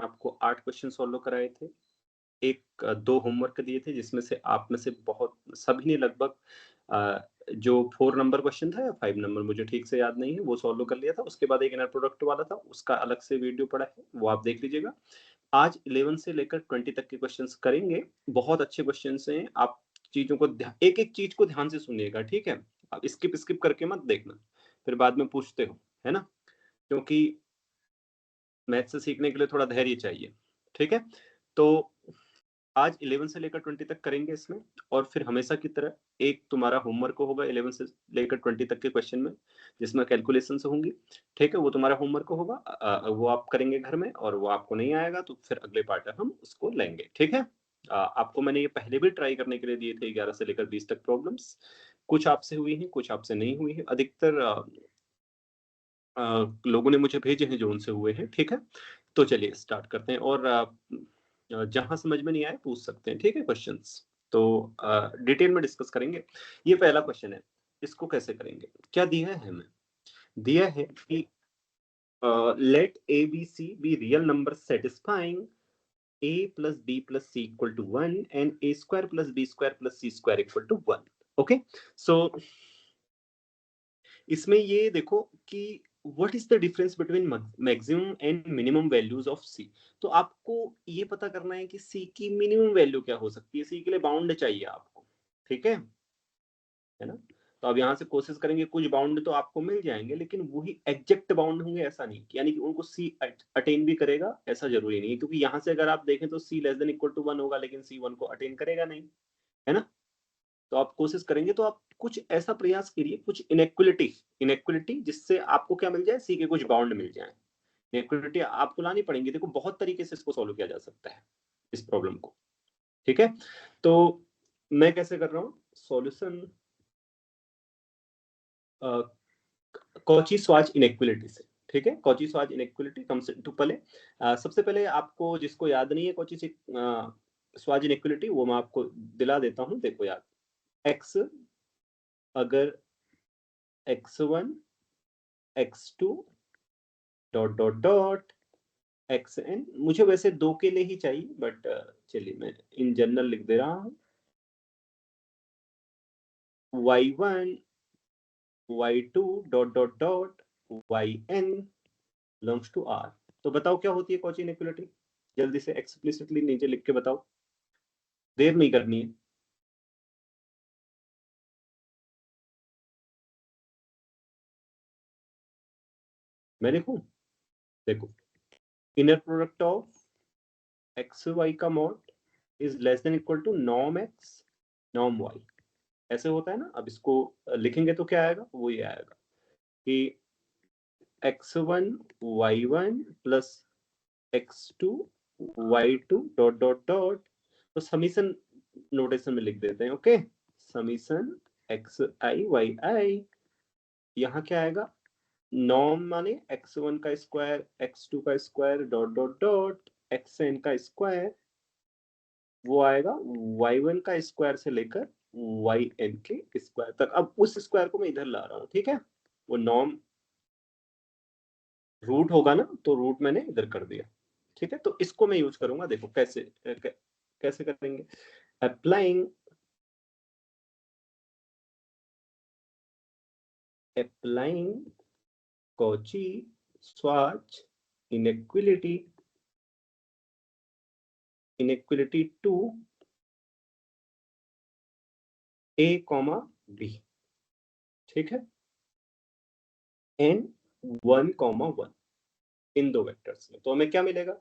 आपको 8 question solve कराए थे, 2 होमवर्क दिए थे, जिसमें से आप में से बहुत सभी ने लगभग जो 4 नंबर क्वेश्चन था या 5 नंबर मुझे ठीक से याद नहीं है, वो सॉल्व कर लिया था। उसके बाद एक इनर प्रोडक्ट वाला था, उसका अलग से वीडियो पड़ा है, वो आप देख लीजिएगा। आज 11 से लेकर 20 तक के क्वेश्चंस करेंगे। बहुत अच्छे क्वेश्चंस हैं, आप चीजों को एक-एक चीज को ध्यान से सुनिएगा, ठीक है? आप स्किप करके मत देखना, फिर बाद में पूछते हो, है ना? क्योंकि मैथ से सीखने के लिए थोड़ा धैर्य चाहिए, ठीक है? तो आज 11 से लेकर 20 तक करेंगे इसमें, और फिर हमेशा की तरह एक तुम्हारा होमवर्क होगा 11 से लेकर 20 तक के क्वेश्चन में, जिसमें कैलकुलेशंस होंगी, ठीक है? वो तुम्हारा होमवर्क होगा, वो आप करेंगे घर में, और वो आपको नहीं आएगा तो फिर अगले पार्ट हम उसको लेंगे, ठीक है? आपको मैंने ये पहले भी ट्राई करने के लिए दिए थे 11 से लेकर 20 तक प्रॉब्लम्स। कुछ आपसे हुई हैं, कुछ आपसे नहीं हुई हैं। अधिकतर लोगों ने मुझे भेजे हैं जो उनसे हुए हैं, ठीक है? तो चलिए स्टार्ट करते हैं, और जहाँ समझ में नहीं आए पूछ सकते हैं, ठीक है क्वेश्चंस? तो डिटेल में डिस्कस करेंगे। ये पहला क्वेश्चन है, इसको कैसे करेंगे? क्या दिया है हमें? दिया है कि let a b c be real number satisfying a plus b plus c equal to 1 and a square plus b square plus c square equal to 1. Okay, so इसमें ये देखो कि what is the difference between maximum and minimum values of C. तो आपको ये पता करना है कि सी की मिनिमम वैल्यू क्या हो सकती है। सी के लिए बाउंड चाहिए आपको, ठीक है ना? तो अब यहाँ से कोशिश करेंगे, कुछ बाउंड तो आपको मिल जाएंगे, लेकिन वही एग्जैक्ट बाउंड होंगे ऐसा नहीं, यानी कि उनको सी अटेन भी करेगा ऐसा जरूरी नहीं है, क्योंकि यहाँ से अगर आप देखें तो C less than equal to 1 होगा, लेकिन सी 1 को अटेन करेगा नहीं, है ना? तो आप कोशिश करेंगे, तो आप कुछ ऐसा प्रयास करिए, कुछ इनइक्वलिटी जिससे आपको क्या मिल जाए, सी के कुछ बाउंड मिल जाए। इनइक्वलिटी आपको लानी पड़ेंगी। देखो बहुत तरीके से इसको सॉल्व किया जा सकता है, इस प्रॉब्लम को, ठीक है? तो मैं कैसे कर रहा हूँ सॉल्यूशन, कॉची स्वाच इनइक्वलिटी से, ठीक है? कॉची स्वाच इनइक्वलिटी कम्स इनटू प्ले। सबसे पहले आपको जिसको याद नहीं है कॉची स्वाच इनइक्वलिटी, वो मैं आपको दिला देता हूँ। देखो यार, एक्स अगर x1 x2 dot dot dot xn, मुझे वैसे 2 के लिए ही चाहिए, बट चलिए मैं इन जनरल लिख दे रहा हूँ। y1 y2 dot dot dot yn belongs to r। तो बताओ क्या होती है कॉची इनइक्वलिटी? जल्दी से एक्सप्लिसिटली नीचे लिख के बताओ, देर नहीं करनी है। मैं लिखूं? देखो, inner product of X Y का mod is less than equal to norm X norm Y, ऐसे होता है ना? अब इसको लिखेंगे तो क्या आएगा, वो ये आएगा कि x1 y1 plus x2 y2 dot dot dot. तो समीशन नोटेशन में लिख देते हैं, ओके? समीशन एक्स आई वाई आई, यहाँ क्या आएगा, नॉर्म माने x1 का स्क्वायर x2 का square dot dot dot xn का स्क्वायर, वो आएगा y1 का स्क्वायर से लेकर yn के स्क्वायर तक। अब उस स्क्वायर को मैं इधर ला रहा हूँ, ठीक है? वो नॉर्म रूट होगा ना, तो रूट मैंने इधर कर दिया, ठीक है? तो इसको मैं यूज करूंगा। देखो कैसे कैसे करेंगे, अप्लाइंग कॉची स्वाच inequality to a comma b, ठीक है? एन 1 कॉमा 1, इन दो वेक्टर्स में। तो हमें क्या मिलेगा,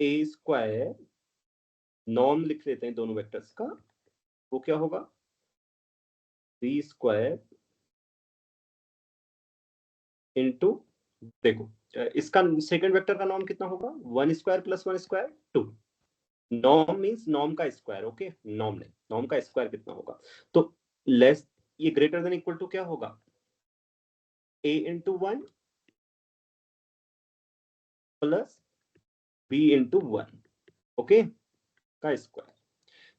a स्क्वायर, नॉर्म लिख लेते हैं दोनों वेक्टर्स का, वो क्या होगा, b स्क्वायर इंटू, देखो इसका सेकंड वेक्टर का नॉर्म कितना होगा, 1 square plus 1 square 2। Norm means norm का स्क्वायर, ओके? नॉर्म नहीं, नॉर्म का स्क्वायर कितना होगा, तो लेस, ये ग्रेटर देन इक्वल टू क्या होगा, a into 1 plus b into 1, okay, का स्क्वायर।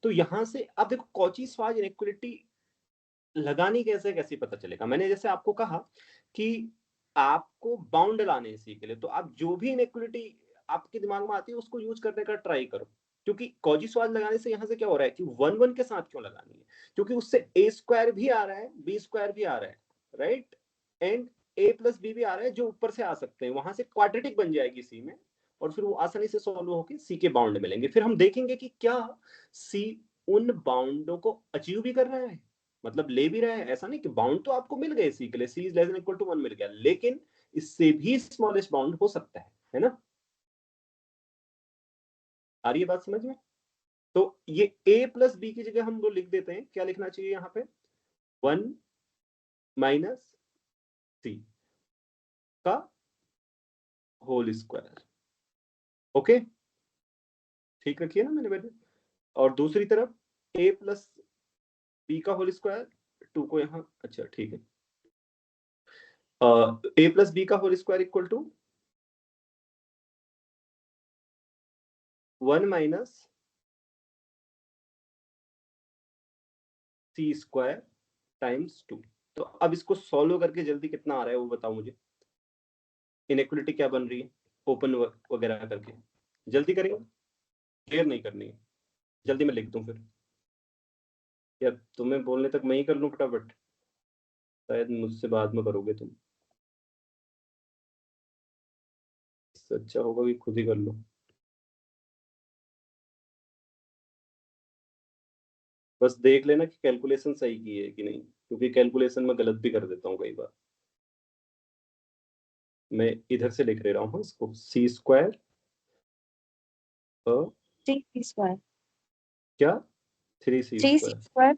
तो यहां से अब देखो कॉची स्वाच इनइक्वलिटी लगानी कैसे, कैसे पता चलेगा? मैंने जैसे आपको कहा कि आपको बाउंड लाने हैं सी के लिए, तो आप जो भी इनइक्वालिटी आपके दिमाग में आती है उसको यूज करने का ट्राई करो, क्योंकि कॉजी स्वाद लगाने से यहाँ से क्या हो रहा है कि 1 1 के साथ क्यों लगानी है, क्योंकि उससे ए स्क्वायर भी आ रहा है, बी स्क्वायर भी आ रहा है, right, and a plus b भी आ रहा है, जो ऊपर से आ सकते हैं, वहां से क्वाड्रेटिक बन जाएगी सी में, और फिर वो आसानी से सॉल्व होकर सी के बाउंड मिलेंगे। फिर हम देखेंगे कि क्या सी उन बाउंडों को अचीव भी कर रहा है, मतलब ले भी रहा है। ऐसा नहीं कि बाउंड तो आपको मिल गए सी के लिए, C is less than equal to 1 मिल गया, लेकिन इससे भी स्मॉलेस्ट बाउंड हो सकता है ना। आ रही है बात समझ में? तो ये a प्लस बी की जगह हम लोग लिख देते हैं, क्या लिखना चाहिए यहाँ पे, 1 माइनस सी का होल स्क्वायर। ओके, ठीक रखिए ना मैंने पहले। और दूसरी तरफ a प्लस बी का होल स्क्वायर, 2 को यहाँ, अच्छा ठीक है, a प्लस बी का whole square equal to 1 minus c square times 2। तो अब इसको सॉल्व करके जल्दी कितना आ रहा है वो बताओ मुझे, इनइक्वालिटी क्या बन रही है, ओपन वगैरह करके जल्दी करेंगे, देर नहीं करनी है, जल्दी मैं लिख दूं फिर, या तुम्हें बोलने तक मैं ही कर लूं फटाफट, शायद मुझसे बाद में करोगे तुम, इससे अच्छा होगा कि खुद ही कर लो। बस देख लेना कि कैलकुलेशन सही की है कि नहीं, क्योंकि कैलकुलेशन में गलत भी कर देता हूँ कई बार। मैं इधर से लिख ले रहा हूँ इसको, c square three c square, क्या 3c three c square square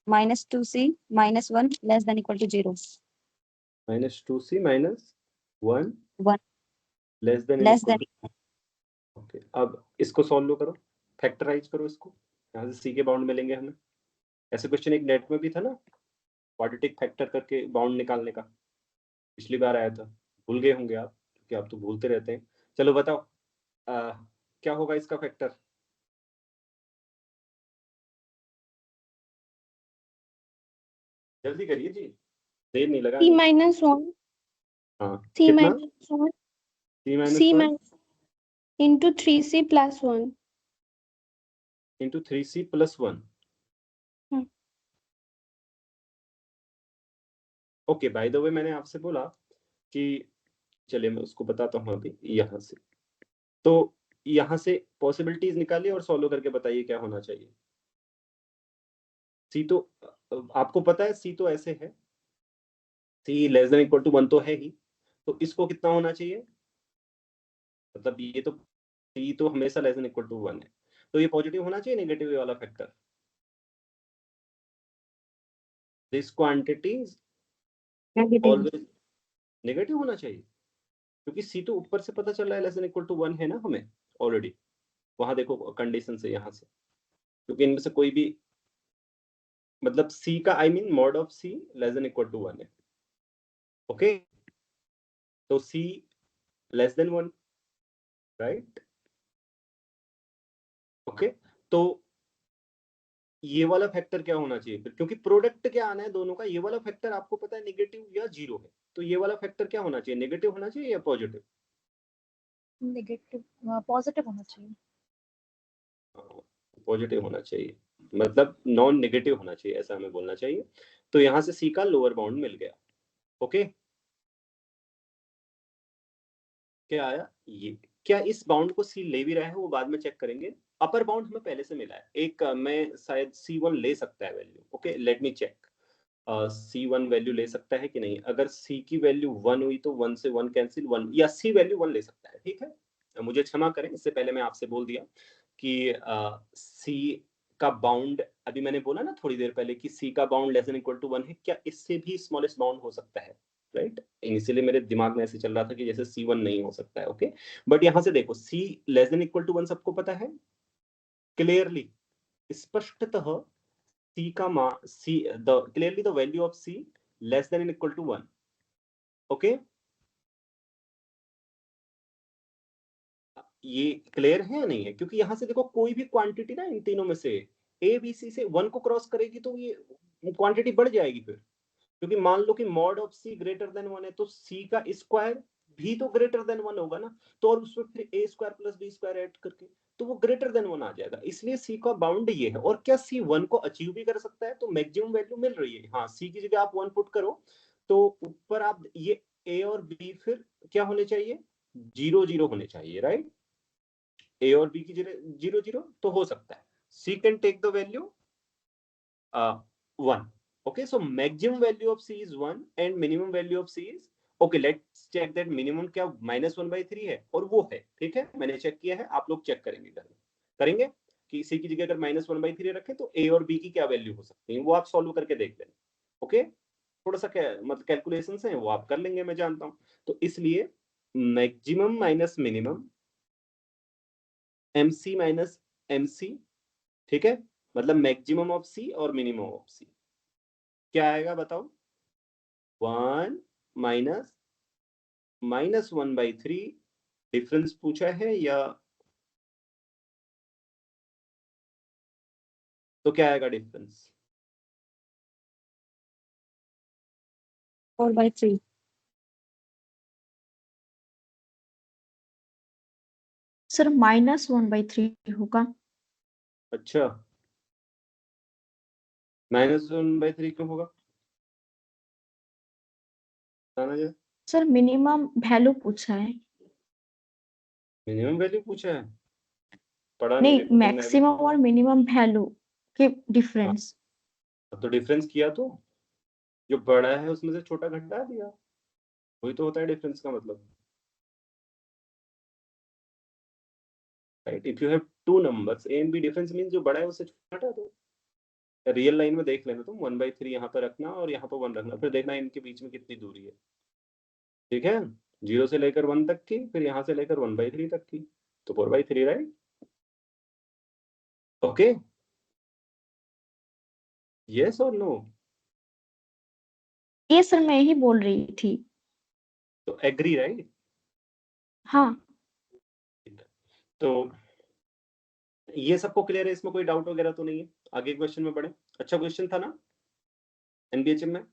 minus 2c minus 1 less than equal to 0, minus 2c minus 1 1 less than less equal than. To. Okay, अब इसको सॉल्व करो, फैक्टराइज करो इसको, यहाँ से सी के बाउंड मिलेंगे हमें। ऐसे क्वेश्चन एक नेट में भी था ना, क्वाड्रेटिक फैक्टर करके बाउंड निकालने का, पिछली बार आया था, भूल गए होंगे आप, क्योंकि आप तो भूलते रहते हैं। चलो बताओ, आ, क्या होगा इसका फैक्टर, जल्दी करिए जी, देर नहीं c लगानी। minus 1, हाँ c कितना, minus 1, c c minus 1 minus into 3c plus 1. Into 3c plus 1। Hmm. Okay, by the way मैंने आपसे बोला कि, चलिए मैं उसको बताता हूँ अभी यहाँ से। तो यहाँ से पॉसिबिलिटीज निकालिए और सॉल्व करके बताइए क्या होना चाहिए। सी तो आपको पता है, सी तो ऐसे है, सी लेस देन इक्वल टू 1 तो है ही, तो इसको कितना होना चाहिए, मतलब ये तो सी तो हमेशा लेस देन इक्वल टू 1 है, तो ये पॉजिटिव होना चाहिए नेगेटिव वाला factor, this quantity negative. Always negative होना चाहिए, क्योंकि सी तो ऊपर से पता चल रहा है लेस देन इक्वल टू 1 है ना हमें ऑलरेडी, वहां देखो कंडीशन से यहाँ से, क्योंकि इनमें से कोई भी, मतलब सी का I mean mod of C less than equal to 1 है। ओके, तो C less than 1, right. Okay, तो ये वाला फैक्टर क्या होना चाहिए फिर, क्योंकि प्रोडक्ट क्या आना है दोनों का, ये वाला फैक्टर आपको पता है नेगेटिव या जीरो है, तो ये वाला फैक्टर क्या होना चाहिए, नेगेटिव होना चाहिए या पॉजिटिव, नेगेटिव, पॉजिटिव होना चाहिए। पॉजिटिव होना चाहिए, मतलब नॉन नेगेटिव होना चाहिए, ऐसा हमें बोलना चाहिए। तो यहां से सी का लोअर बाउंड मिल गया। ओके, क्या आया ये, क्या इस बाउंड को सी ले भी रहा है वो बाद में चेक करेंगे, अपर बाउंड हमें पहले से मिला है एक, मैं शायद C1 ले सकता है value, okay let me check, C1 value ले सकता है कि नहीं, अगर C की वैल्यू 1 हुई तो 1 से 1 कैंसिल, 1 या C वैल्यू 1 ले सकता है, ठीक है। मुझे क्षमा करें, इससे पहले मैं आपसे बोल दिया कि C का बाउंड, अभी मैंने बोला ना थोड़ी देर पहले कि C का bound less than equal to 1 है, क्या इससे भी स्मॉलेस्ट बाउंड हो सकता है, राइट। इनिशियली मेरे दिमाग में ऐसे चल रहा था कि जैसे C1 नहीं हो सकता है, ओके, बट यहां से देखो C less than equal to 1 सबको पता है क्लियरली, स्पष्टतः C का मान, C the clearly the value of C less than equal to 1। Okay, ये क्लियर है या नहीं है, क्योंकि यहां से देखो कोई भी क्वांटिटी ना इन तीनों में से A B C से 1 को क्रॉस करेगी तो ये क्वांटिटी बढ़ जाएगी फिर, क्योंकि मान लो कि mod of c greater than 1 है तो सी का स्क्वायर भी तो ग्रेटर देन 1 होगा ना, तो और उसमें फिर A square plus B square add करके तो वो ग्रेटर देन 1 आ जाएगा, इसलिए सी का बाउंड ये है। और क्या सी 1 को अचीव भी कर सकता है? तो मैक्सिमम वैल्यू मिल रही है। हाँ, सी की जगह आप 1 पुट करो तो ऊपर आप ये ए और बी फिर क्या होने चाहिए? 0 0 होने चाहिए, राइट? ए और बी की जगह 0 0 तो हो सकता है। C can take the value 1. Okay, so maximum value of c is 1 and minimum value of c is, okay, let's check that minimum क्या -1/3 है और वो है, ठीक है, मैंने चेक किया है, आप लोग चेक करेंगे घर में, करेंगे कि c की जगह अगर -1/3 रखें तो a और b की क्या वैल्यू हो सकती है, वो आप सॉल्व करके देख लेना। ओके, थोड़ा सा मतलब कैलकुलेशंस हैं वो आप कर लेंगे, मैं जानता हूं। तो इसलिए maximum minus minimum mc minus mc, ठीक है, मतलब मैक्सिमम ऑफ c और मिनिमम ऑफ c क्या आएगा बताओ? 1 माइनस -1/3 डिफरेंस पूछा है या तो क्या आएगा डिफरेंस? 4/3 सर -1/3 होगा। अच्छा, -1/3 क्यों होगा? बताना जरा। सर मिनिमम वैल्यू पूछा है। मिनिमम वैल्यू पूछा है, पढ़ा नहीं नहीं, रे तुमने अभी। मैक्सिमम और मिनिमम वैल्यू के डिफरेंस। तो डिफरेंस किया तो जो बड़ा है उसमें से छोटा घटा दिया, वही तो होता है डिफरेंस का मतलब, right? If you have two numbers a and b, difference means जो बड़ा है उससे छोटा घटा दो। रियल लाइन में देख लेना तुम, 1/3 यहाँ पर रखना और यहाँ पर 1 रखना, फिर देखना इनके बीच में कितनी दूरी है, ठीक है? 0 से लेकर 1 तक की, फिर यहाँ से लेकर 1/3 तक की, तो 4/3, राइट? ओके, यस और नो? ये सर मैं ही बोल रही थी। तो एग्री, राइट? हाँ। तो ये सबको क्लियर है, इसमें कोई डाउट वगैरह तो नहीं है? आगे क्वेश्चन में बढ़े। अच्छा क्वेश्चन था ना एनबीएचएम में?